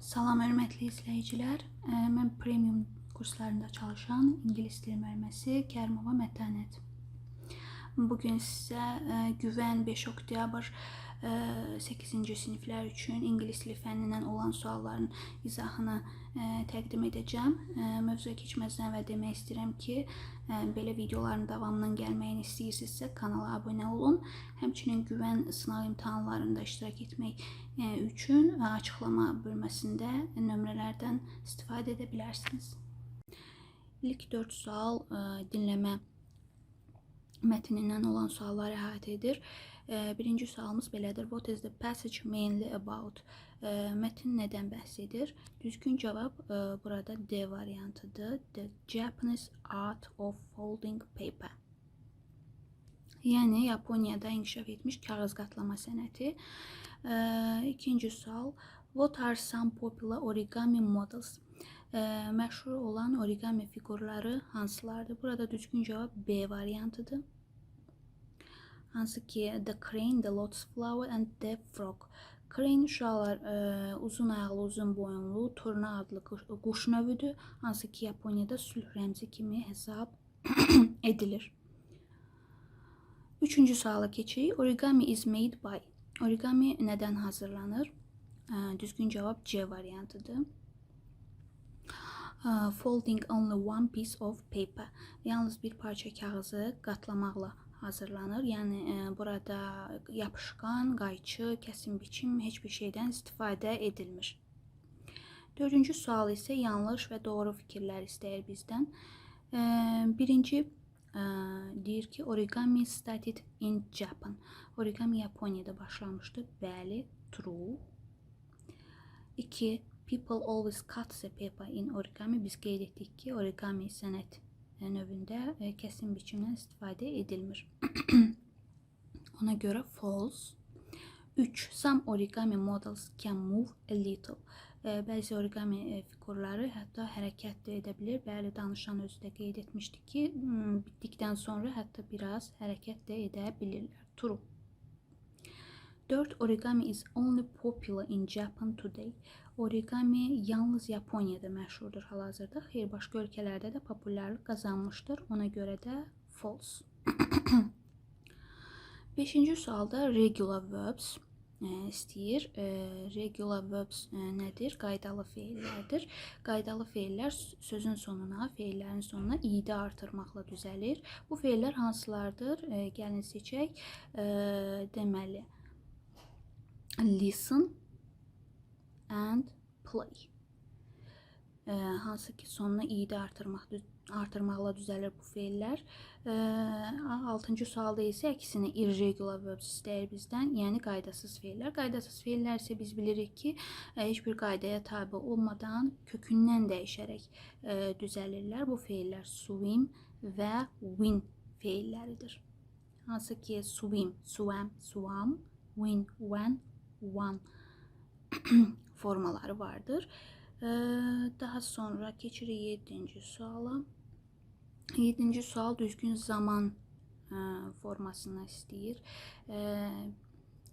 Salam hörmətli izləyicilər. Mən premium kurslarında çalışan ingilis dili müəlliməsi Kərimova Mətanət. Bugün sizə Güvən 5 oktyabr 8-ci siniflər üçün ingilis dili fənnindən olan sualların izahını təqdim edəcəm. Mövzuya keçməzdən əvvəl demək istəyirəm ki, belə videoların davamının gəlməyini istəyirsinizsə kanala abunə olun. Həmçinin Güvən sınaq imtahanlarında iştirak etmək üçün açıqlama bölməsində nömrələrdən istifadə edə bilərsiniz. İlk 4 sual dinləmə mətnindən olan sualları əhatə edir. Birinci sualımız belədir. What is the passage mainly about? Mətn nədən bəhs edir? Düzgün cavab burada D variantıdır. The Japanese art of folding paper. Yəni Yaponiyada inkişaf etmiş kağız qatlama sənəti. İkinci sual. What are some popular origami models? Məşhur olan origami figurları hansılardır? Burada düzgün cavab B variantıdır. Hansı ki the crane, the lotus flower and the frog. Crane uşaqlar uzun ayaqlı, uzun boyunlu, turna adlı quş növüdür. Hansı ki Yaponiyada sülh rəmzi kimi hesab edilir. Üçüncü suala keçirik. Origami is made by. Origami nədən hazırlanır? Düzgün cavab C variantıdır. Folding only one piece of paper. Yalnız bir parça kağızı qatlamaqla hazırlanır. Yəni burada yapışqan, qayçı, kəsim biçim heç bir şeydən istifadə edilmir. Dördüncü sual isə yanlış və doğru fikirlər istəyir bizdən. Birinci deyir ki, origami started in Japan. Origami Yaponiyada başlamışdı. Bəli, true. 2. People always cut the paper in origami. Biz qeyd etdik ki, origami sənət növündə kəsim biçimdən istifadə edilmir. Ona görə false. 3. Some origami models can move a little. Bəzi origami figurları hətta hərəkət də edə bilir. Bəli, danışan özü də qeyd etmişdi ki, bitdikdən sonra hətta biraz hərəkət də edə bilirlər. True. 4. Origami is only popular in Japan today. Origami yalnız Yaponiyada məşhurdur hal-hazırda. Xeyr, başqa ölkələrdə də populyarlıq qazanmışdır. Ona görə də false. 5-ci sualda regular verbs istəyir. Regular verbs nədir? Qaydalı feillərdir. Qaydalı feillər sözün sonuna, feillərin sonuna id artırmaqla düzəlir. Bu feillər hansılardır? Gəlin seçək. Deməli, listen and play. Hansı ki sonuna id artırmaqla düzəlir bu feillər. 6-cı sualda isə əksinə irregular verbs istəyir bizdən, yəni qaydasız feillər. Qaydasız feillər isə biz bilirik ki, heç bir qaydaya tabi olmadan kökündən dəyişərək düzəlirlər. Bu feillər swim və win feilləridir. Hansı ki swim, swam, swam, win, when, won formaları vardır. Daha sonra keçirik 7-ci suala. 7-ci sual düzgün zaman formasını istəyir.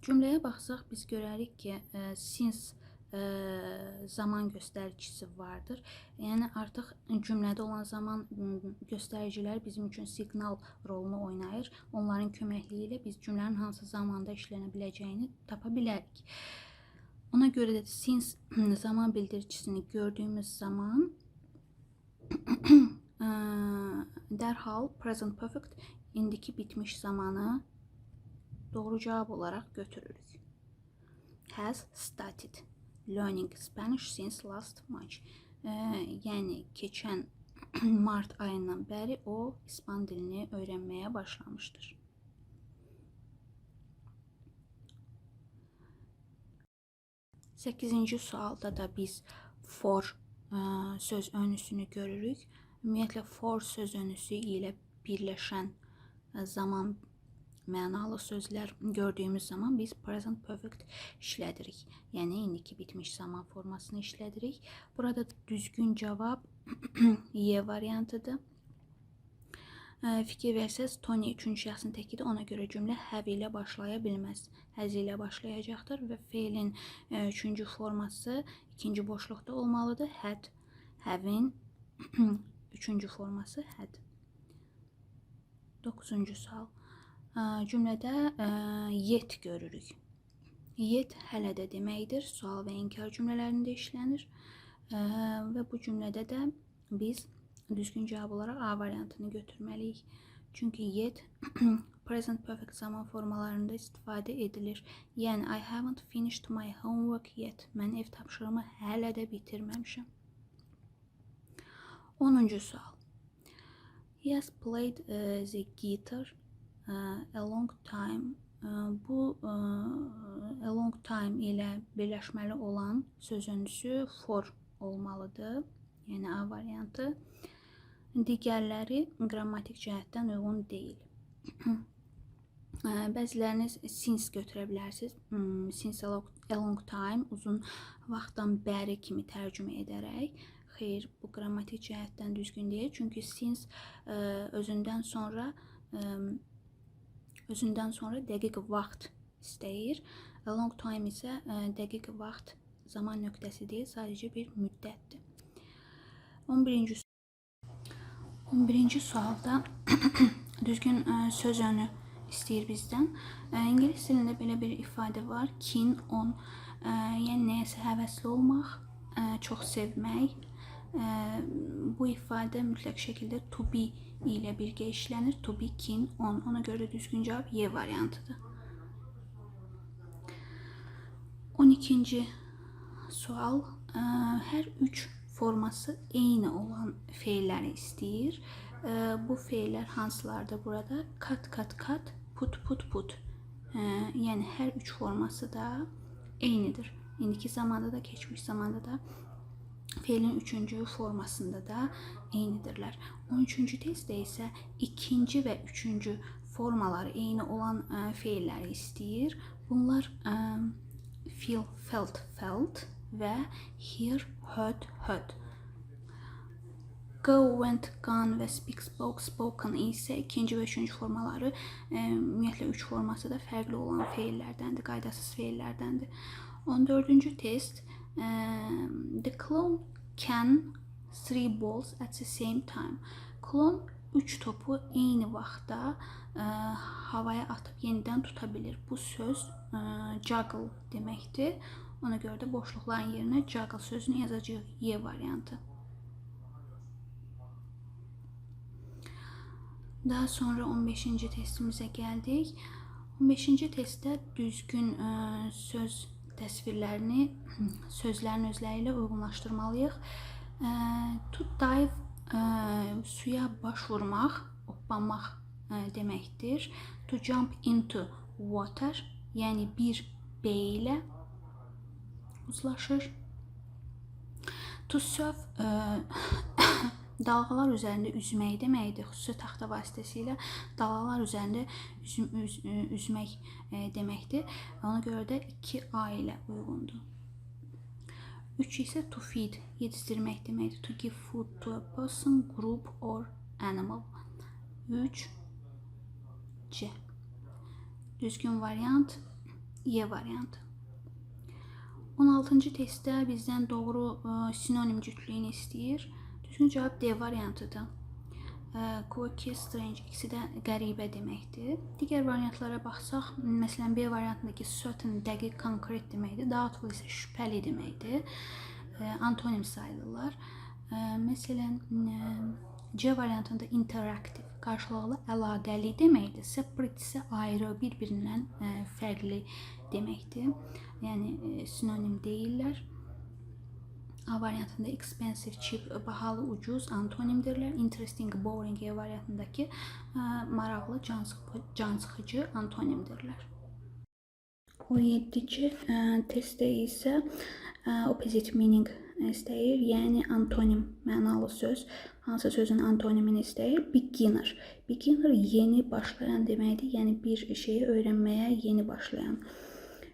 Cümləyə baxsaq biz görərik ki, since zaman göstəricisi vardır. Yəni artıq cümlədə olan zaman göstəricilər bizim üçün siqnal rolunu oynayır. Onların köməkliyi ilə biz cümlənin hansı zamanda işlənə biləcəyini tapa bilərik. Ona görə də since zaman bildiricisini gördüyümüz zaman dərhal present perfect indiki bitmiş zamanı doğru cavab olaraq götürürük. Has started learning Spanish since last March. Yəni keçən mart ayından bəri o İspan dilini öyrənməyə başlamışdır. 8-ci sualda da biz for söz önüsünü görürük. Ümumiyyətlə for söz önüsü ilə birləşən zaman mənalı sözlər gördüyümüz zaman biz present perfect işlədirik. Yəni indiki bitmiş zaman formasını işlədirik. Burada düzgün cavab Y variantıdır. Fikir versəz, Tony üçüncü şəxsin təkidir, ona görə cümlə have ilə başlaya bilməz. Has ilə başlayacaqdır və feilin üçüncü forması ikinci boşluqda olmalıdır. Had, having, üçüncü forması had. 9-cu sual. Cümlədə yet görürük. Yet hələ də deməkdir. Sual və inkar cümlələrində işlənir. Və bu cümlədə də biz düzgün cavab olaraq A variantını götürməliyik. Çünki yet present perfect zaman formalarında istifadə edilir. Yəni, I haven't finished my homework yet. Mən ev tapşırığımı hələ də bitirməmişəm. 10-cu sual. He has played the guitar a long time. Bu a long time ilə birləşməli olan sözüncüsü for olmalıdır. Yəni A variantı. Digərləri qrammatik cəhətdən uyğun deyil. Bəziləriniz since götürə bilərsiniz. Since a long time, uzun vaxtdan bəri kimi tərcümə edərək. Xeyr, bu qrammatik cəhətdən düzgün deyil. Çünki since özündən sonra dəqiq vaxt istəyir. A long time isə dəqiq vaxt zaman nöqtəsi deyil, sadəcə bir müddətdir. 11-ci sualda düzgün söz önü istəyir bizdən. İngilis dilində belə bir ifadə var. Keen on, yəni nəyəsə həvəsli olmaq, çox sevmək. Bu ifadə mütləq şəkildə to be ilə birgə işlənir. To be keen on. Ona görə düzgün cavab Y variantıdır. 12-ci sual. Hər üç forması eyni olan feilləri istəyir. Bu feillər hansılardır burada? Cut, cut, cut, put, put, put. Yəni hər üç forması da eynidir. İndiki zamanda da, keçmiş zamanda da, feilin üçüncü formasında da eynidirlər. 13-cü testdə isə ikinci və üçüncü formaları eyni olan feilləri istəyir. Bunlar feel, felt, felt və hear, heard, heard. Go, went, gone və speak, spoke, spoken isə ikinci və üçüncü formaları, ümumiyyətlə üç forması da fərqli olan feillərdəndir, qaydasız feillərdəndir. 14-cü test. The clone can three balls at the same time. Klon 3 topu eyni vaxtda havaya atıb yenidən tuta bilir. Bu söz juggle deməkdir. Ona görə də boşluqların yerinə juggle sözünü yazacağıq. Y variantı. Daha sonra 15-ci testimizə gəldik. 15-ci testdə düzgün söz təsvirlərini sözlərin özləri ilə uyğunlaşdırmalıyıq. To dive suya baş vurmaq, hoppanmaq deməkdir. To jump into water, yəni bir B ilə uzlaşır. To surf dalğalar üzərində üzmək deməkdir. Xüsusi taxta vasitəsilə dalğalar üzərində üzmək deməkdir. Ona görə də 2A ilə uyğundur. 3 isə to feed, yedizdirmək deməkdir. To give food to a person, group or animal. 3 C. Düzgün variant Y variantı. 16-cı testdə bizdən doğru sinonim cütlüyünü istəyir. Düzgün cavab D variantıdır. Quirky, strange, ikisi də qəribə deməkdir. Digər variantlara baxsaq, məsələn B variantındakı certain, dəqiq, konkret deməkdir. Doubtful isə şübhəli deməkdir. Antonim sayılırlar. Məsələn C variantında interactive, qarşılıqlı əlaqəli deməkdir. Separate isə ayrı, bir-birindən fərqli deməkdir. Yəni sinonim deyirlər. A variantında expensive, cheap, bahalı, ucuz antonimdirlər. Interesting, boring E variantındakı maraqlı, can sıxıcı antonimdirlər. 17-ci testdə isə opposite meaning istəyir, yəni antonim mənalı söz. Hansı sözün antonimini istəyir? Beginner. Beginner yeni başlayan deməkdir, yəni bir şeyi öyrənməyə yeni başlayan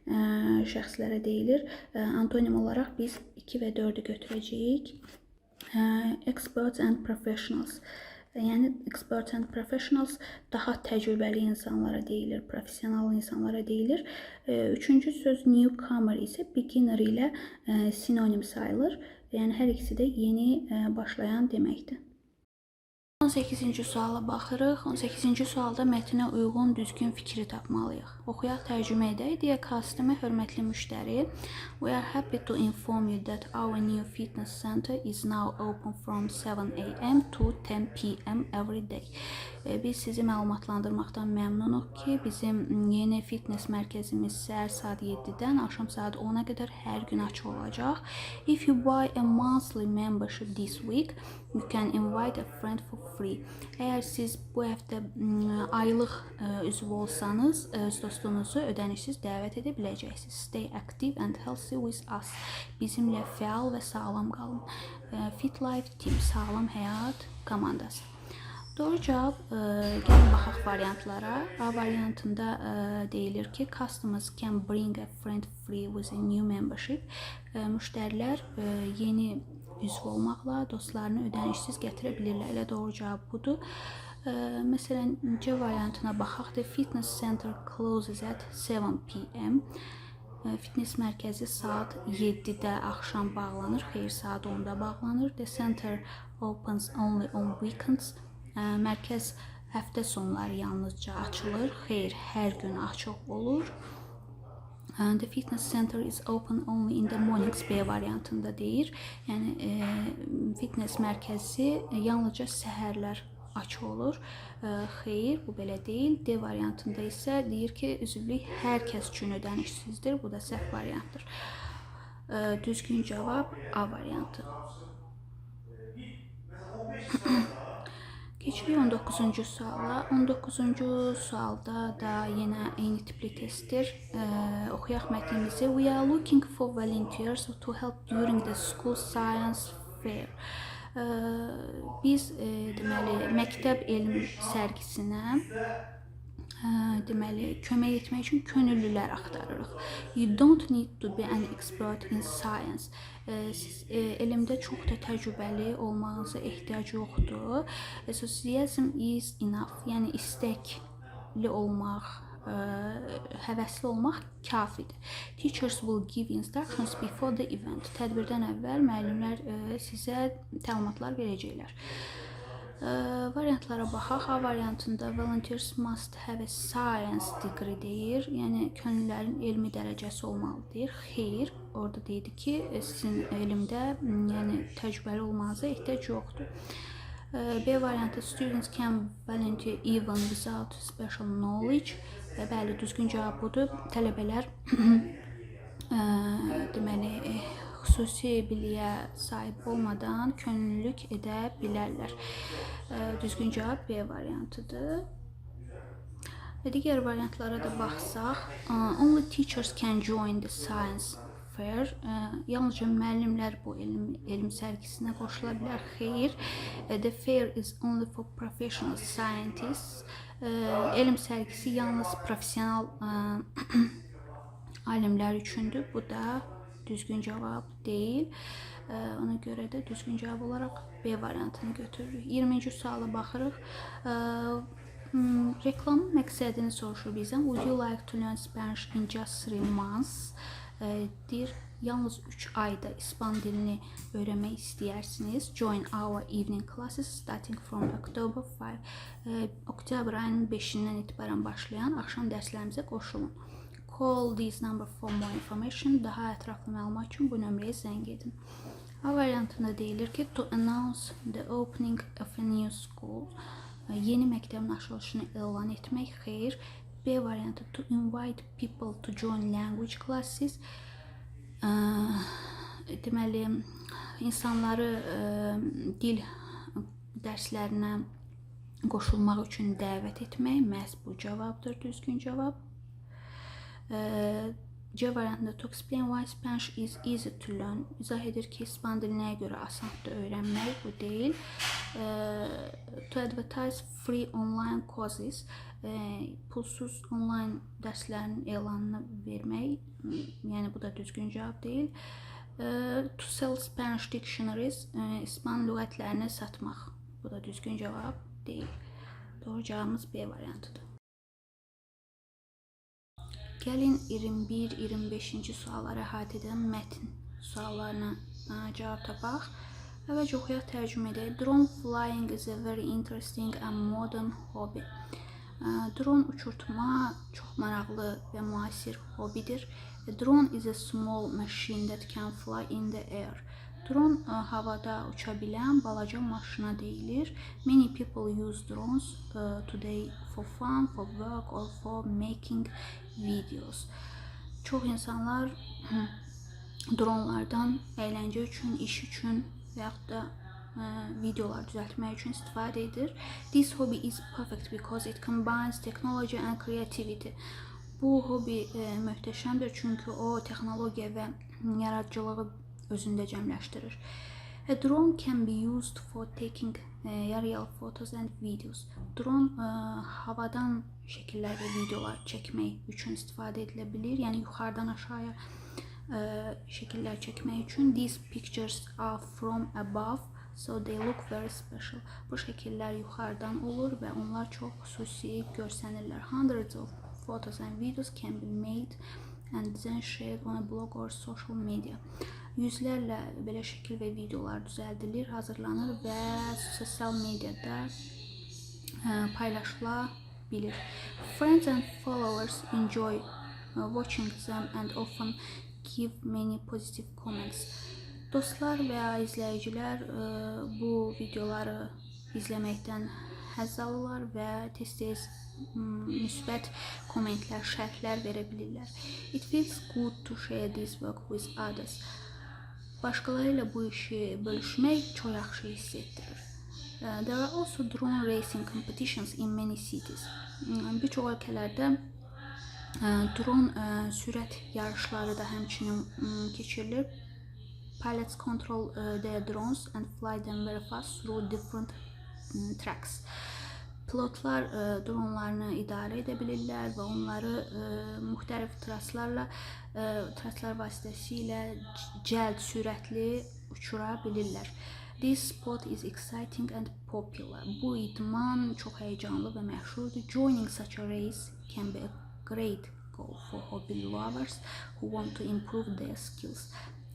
şəxslərə deyilir. Antonim olaraq biz 2 və 4-ü götürəcəyik. Experts and professionals. Yəni expert and professionals daha təcrübəli insanlara deyilir, professional insanlara deyilir. Üçüncü söz newcomer isə beginner ilə sinonim sayılır. Yəni hər ikisi də yeni başlayan deməkdir. 18-ci suala baxırıq. 18-ci sualda mətnə uyğun düzgün fikri tapmalıyıq. Oxuyaq, tərcümə edək. Dear customer, hörmətli müştəri, we are happy to inform you that our new fitness center is now open from 7 a.m. to 10 p.m. every day. Biz sizi məlumatlandırmaqdan məmnunuq ki, bizim yeni fitness mərkəzimiz səhər saat 7-dən axşam saat 10-a qədər hər gün açıq olacaq. If you buy a monthly membership this week, you can invite a friend for free. Əgər siz bu həftə aylıq üzv olsanız, öz dostunuzu ödənişsiz dəvət edə biləcəksiniz. Stay active and healthy with us. Bizimlə fəal və sağlam qalın. Fit Life Team, sağlam həyat komandası. Doğru cavab, gəlin baxaq variantlara. A variantında deyilir ki, customers can bring a friend free with a new membership. Müştərilər yeni üzv olmaqla dostlarını ödənişsiz gətirə bilirlər. Elə doğru cavab budur. Məsələn, C variantına baxaq. The fitness center closes at 7 p.m. Fitness mərkəzi saat 7-də axşam bağlanır. Xeyr, saat 10-da bağlanır. The center opens only on weekends. Mərkəz həftə sonları yalnızca açılır. Xeyr, hər gün açıq olur. The fitness center is open only in the mornings. B variantında deyir. Yəni fitness mərkəzi yalnızca səhərlər açıq olur. Xeyr, bu belə deyil. D variantında isə deyir ki, üzvlük hər kəs üçün ödənişsizdir. Bu da səhv variantdır. Düzgün cavab A variantı. Keçirik 19-cu suala. 19-cu sualda da yenə eyni tipli testdir. Oxuyaq mətnimizi. We are looking for volunteers to help during the school science fair. Biz deməli məktəb elm sərgisinə deməli kömək etmək üçün könüllülər axtarırıq. You don't need to be an expert in science. Siz elmdə çox da təcrübəli olmağınıza ehtiyac yoxdur. Enthusiasm is enough. Yəni istəkli olmaq, həvəsli olmaq kafidir. Teachers will give instructions before the event. Tədbirdən əvvəl müəllimlər sizə təlimatlar verəcəklər. Variantlara baxaq. A variantında volunteers must have a science degree deyir. Yəni könüllülərin elmi dərəcəsi olmalıdır. Xeyr, orada deyir ki, sizin elmdə yəni təcrübəli olmanıza ehtiyac yoxdur. B variantı students can volunteer even without special knowledge. Bəli, düzgün cavab budur. Tələbələr deməli xüsusi biliyə sahib olmadan könüllülük edə bilərlər. Düzgün cavab B variantıdır. Digər variantlara da baxsaq, only teachers can join the science fair. Yalnızca müəllimlər bu elm sərgisinə qoşula bilər. Xeyr, the fair is only for professional scientists. Elm sərgisi yalnız professional alimlər üçündür. Bu da düzgün cavab deyil. Ona görə də düzgün cavab olaraq B variantını götürürük. 20-ci suala baxırıq. Reklamın məqsədini soruşur bizdən. Would you like to learn Spanish in just 3 months? Deyir, yalnız 3 ayda İspan dilini öyrənmək istəyirsiniz. Join our evening classes starting from October 5. Oktyabr ayının 5-dən etibarən başlayan axşam dərslərimizə qoşulun. Call this number for more information. Daha ətraflı məlumat üçün bu nömrəyə zəng edin. A variantında deyilir ki, to announce the opening of a new school. Yeni məktəbin açılışını elan etmək. Xeyr. B variantı to invite people to join language classes. Deməli, insanları dil dərslərinə qoşulmaq üçün dəvət etmək. Məhz bu cavabdır, düzgün cavab. C variantında to explain why Spanish is easy to learn. İzah edir ki, İspan dili nəyə görə asandır öyrənmək, bu deyil. To advertise free online courses. Pulsuz online dərslərin elanını vermək, yəni bu da düzgün cavab deyil. To sell Spanish dictionaries. İspan lüğətlərini satmaq. Bu da düzgün cevap değil. Doğru cevabımız B variantıdır. Gəlin 21-25-ci sualları əhatə edən mətn suallarına cavab tapaq. Əvvəlcə oxuyaq, tərcümə edək. Drone flying is a very interesting and modern hobby. Drone uçurtma çox maraqlı və müasir hobidir. A drone is a small machine that can fly in the air. Drone havada uça bilən balaca maşına deyilir. Many people use drones today for fun, for work or for making videos. Çox insanlar dronlardan əyləncə üçün, iş üçün və yaxud da videolar düzəltmək üçün istifadə edir. This hobby is perfect because it combines technology and creativity. Bu hobi möhtəşəmdir çünki o texnologiya və yaradıcılığı özündə cəmləşdirir. A drone can be used for taking aerial photos and videos. Drone havadan şəkillər və videolar çəkmək üçün istifadə edilə bilir. Yəni yuxarıdan aşağıya şəkillər çəkmək üçün. These pictures are from above, so they look very special. Bu şəkillər yuxarıdan olur və onlar çox xüsusi görsənirlər. Hundreds of photos and videos can be made and then shared on a blog or social media. Yüzlərlə belə şəkil və videolar düzəldilir, hazırlanır və sosial mediada paylaşıla bilir. Friends and followers enjoy watching them and often give many positive comments. Dostlar və ya izləyicilər bu videoları izləməkdən həzz alırlar və tez-tez müsbət kommentlər, şərhlər verə bilirlər. It feels good to share this work with others. Başqaları ilə bu işi bölüşmək çox yaxşı hiss etdirir. There are also drone racing competitions in many cities. Bir çox ölkələrdə drone sürət yarışları da həmçinin keçirilir. Pilots control their drones and fly them very fast through different tracks. Pilotlar dronlarını idarə edə bilirlər və onları müxtəlif traslar vasitəsilə cəld, sürətli uçura bilirlər. This sport is exciting and popular. Bu idman çox həyəcanlı və məşhurdur. Joining such a race can be a great goal for hobby lovers who want to improve their skills.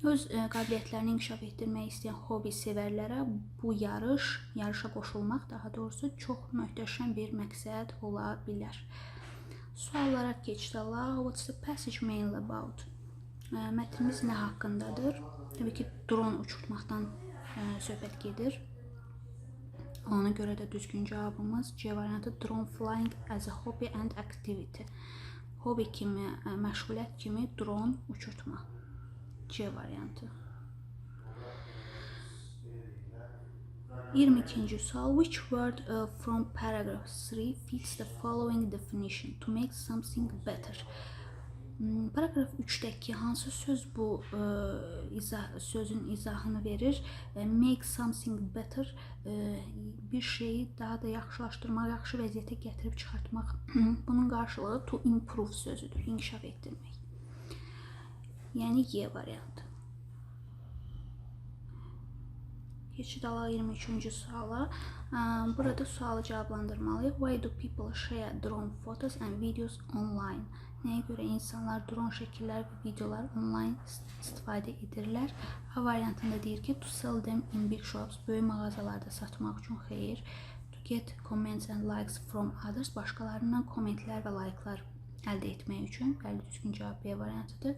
Öz qabiliyyətlərini inkişaf etdirmək istəyən hobi sevərlərə bu yarışa qoşulmaq daha doğrusu çox möhtəşəm bir məqsəd ola bilər. Suallara keçid alaq. What's the passage mainly about? Mətnimiz nə haqqındadır? Təbii ki, drone uçurtmaqdan söhbət gedir. Ona görə də düzgün cavabımız C variantı drone flying as a hobby and activity. Hobi kimi, məşğuliyyət kimi drone uçurtma. C variantı. 22-ci sual. Which word from paragraph 3 fits the following definition? To make something better. Paragraf 3-dəki hansı söz bu sözün izahını verir? Make something better, bir şeyi daha da yaxşılaşdırmaq, yaxşı vəziyyətə gətirib çıxartmaq. Bunun qarşılığı to improve sözüdür, inkişaf etdirmək. Yəni Y variantı. Keçid alaq 23-cü suala. Burada sualı cavablandırmalıyıq. Why do people share drone photos and videos online? Nəyə görə insanlar drone şəkillər və videolar online istifadə edirlər? A variantında deyir ki, to sell them in big shops, böyük mağazalarda satmaq üçün, xeyir. To get comments and likes from others, başqalarından kommentlər və like'lar əldə etmək üçün. Bəli, düzgün cavab B variantıdır.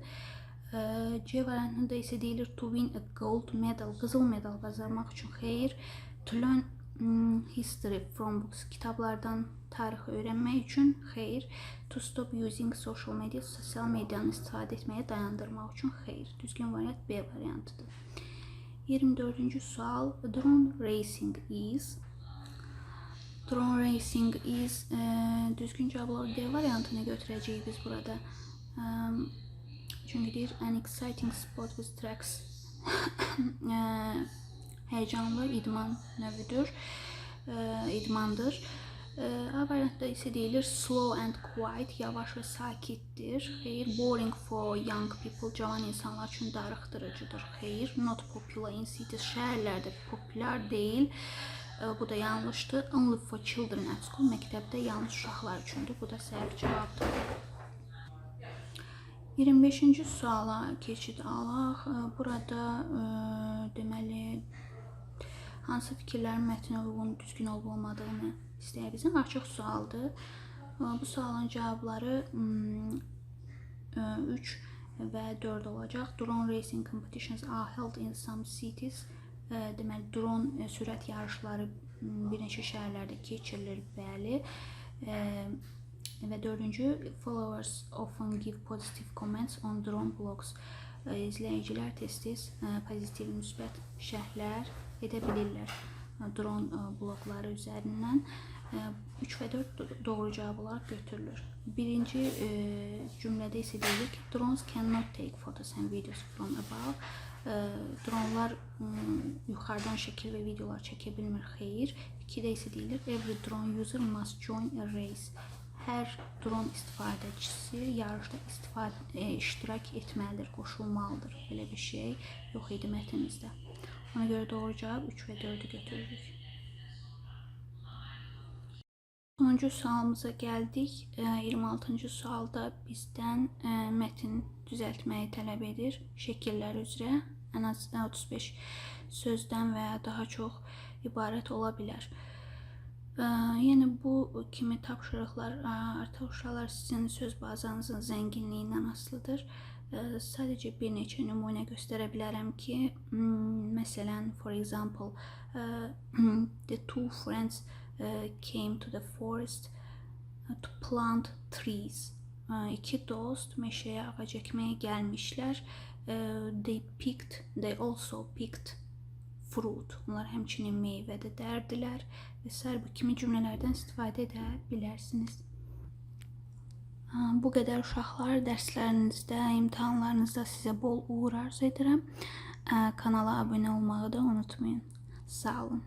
C variantında isə deyilir to win a gold medal, qızıl medal qazanmaq üçün, xeyir. To learn history from books, kitablardan tarixi öyrənmək üçün, xeyir. To stop using social media, sosial medianı istifadə etməyə dayandırmaq üçün, xeyir. Düzgün variant B variantıdır. 24-cü sual. Drone racing is. Drone racing is. Düzgün cavablar D variantını götürəcəyik biz burada. Çünki deyir, an exciting sport with tracks. Həyəcanlı idman növüdür, idmandır. A variantda isə deyilir, slow and quiet, yavaş və sakitdir. Xeyir, boring for young people, cavan insanlar üçün darıxdırıcıdır. Xeyir, not popular in cities, şəhərlərdə populyar deyil. Bu da yanlışdır. Only for children at school. Məktəbdə yalnız uşaqlar üçündür. Bu da səhv cavabdır. 25-ci suala keçid alaq. Burada deməli hansı fikirlərin mətnə uyğun, düzgün olub-olmadığını istəyir bizdən. Açıq sualdır. Bu sualın cavabları 3 və 4 olacaq. Drone racing competitions are held in some cities. Deməli, drone sürət yarışları bir neçə şəhərlərdə keçirilir, bəli. Və dördüncü, followers often give positive comments on drone blogs. İzləyicilər tez-tez pozitiv, müsbət şərhlər edə bilirlər drone bloqları üzərindən. 3 və 4 doğru cavab olaraq götürülür. Birinci cümlədə isə deyilir ki, drones cannot take photos and videos from above. Dronlar yuxarıdan şəkil və videolar çəkə bilmir, xeyr. 2-də isə deyilir, every drone user must join a race. Hər drone istifadəçisi yarışda iştirak etməlidir, qoşulmalıdır. Belə bir şey yox idi mətnimizdə. Ona görə doğru cavab 3 və 4-ü götürürük. Sonuncu sualımıza gəldik. 26-cı sualda bizdən mətn düzəltməyi tələb edir. Şəkillər üzrə ən az 35 sözdən və ya daha çox ibarət ola bilər. Yəni bu kimi tapşırıqlar artıq uşaqlar sizin söz bazanızın zənginliyindən asılıdır. Sadəcə bir neçə nümunə göstərə bilərəm ki, məsələn, for example, the two friends came to the forest to plant trees. İki dost meşəyə ağac əkməyə gəlmişlər. They also picked fruit. Onlar həmçinin meyvə də dərdilər və sair bu kimi cümlələrdən istifadə edə bilərsiniz. Bu qədər uşaqlar, dərslərinizdə, imtahanlarınızda sizə bol uğur arzu edirəm. Kanala abunə olmağı da unutmayın. Sağ olun.